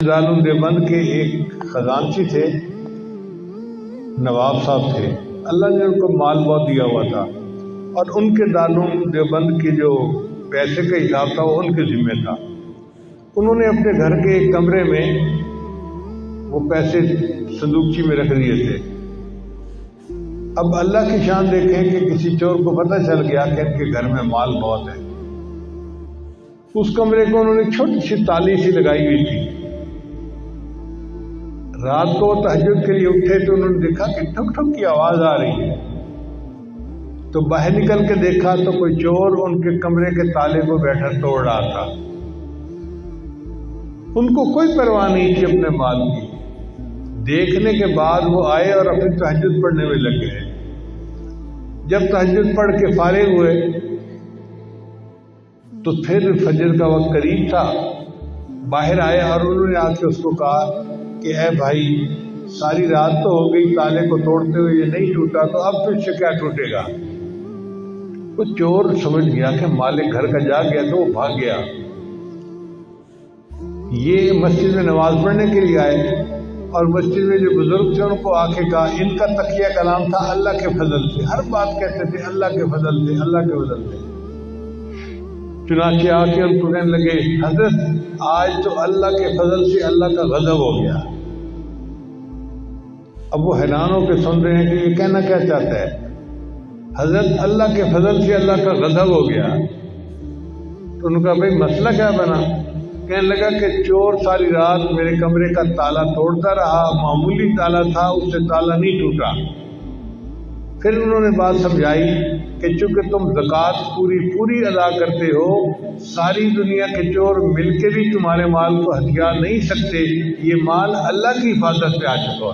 دارالعلوم دیوبند کے ایک خزانچی تھے، نواب صاحب تھے۔ اللہ نے ان کو مال بہت دیا ہوا تھا اور ان کے دارالعلوم دیوبند کے جو پیسے کا حساب تھا وہ ان کے ذمہ تھا۔ انہوں نے اپنے گھر کے ایک کمرے میں وہ پیسے صندوقچی میں رکھ دیے تھے۔ اب اللہ کی شان دیکھیں کہ کسی چور کو پتہ چل گیا کہ ان کے گھر میں مال بہت ہے۔ اس کمرے کو انہوں نے چھوٹی سی تالی سی لگائی ہوئی تھی۔ رات کو تہجد کے لیے اٹھے تو انہوں نے دیکھا کہ ٹھک ٹھک کی آواز آ رہی ہے، تو باہر نکل کے دیکھا تو کوئی چور ان کے کمرے کے تالے کو بیٹھا توڑ رہا تھا۔ ان کو کوئی پرواہ نہیں تھی اپنے مال کی۔ دیکھنے کے بعد وہ آئے اور اپنی تہجد پڑھنے میں لگ گئے۔ جب تہجد پڑھ کے فارغ ہوئے تو پھر فجر کا وقت قریب تھا، باہر آئے اور انہوں نے آ کے اس کو کہا کہ اے بھائی، ساری رات تو ہو گئی تالے کو توڑتے ہوئے، یہ نہیں ٹوٹا تو اب تجھ سے کیا ٹوٹے گا؟ وہ چور سمجھ گیا کہ مالک گھر کا جا گیا تو وہ بھاگ گیا۔ یہ مسجد میں نماز پڑھنے کے لیے آئے اور مسجد میں جو بزرگ تھے ان کو آ کے کہا، ان کا تقیہ کلام تھا اللہ کے فضل سے، ہر بات کہتے تھے اللہ کے فضل سے، اللہ کے فضل سے۔ چنانچہ آ کے ان کو کہنے لگے، حضرت آج تو اللہ کے فضل سے اللہ کا غضب ہو گیا۔ اب وہ حیران ہو کے سن رہے ہیں کہ یہ کہنا کیا چاہتا ہے۔ حضرت اللہ کے فضل سے اللہ کا غضب ہو گیا۔ تو ان کا بھائی مسئلہ کیا بنا؟ کہنے لگا کہ چور ساری رات میرے کمرے کا تالا توڑتا رہا، معمولی تالا تھا، اس سے تالا نہیں ٹوٹا۔ پھر انہوں نے بات سمجھائی کہ چونکہ تم زکوٰۃ پوری ادا کرتے ہو، ساری دنیا کے چور مل کے بھی تمہارے مال کو ہتھیار نہیں سکتے، یہ مال اللہ کی حفاظت سے آ چکا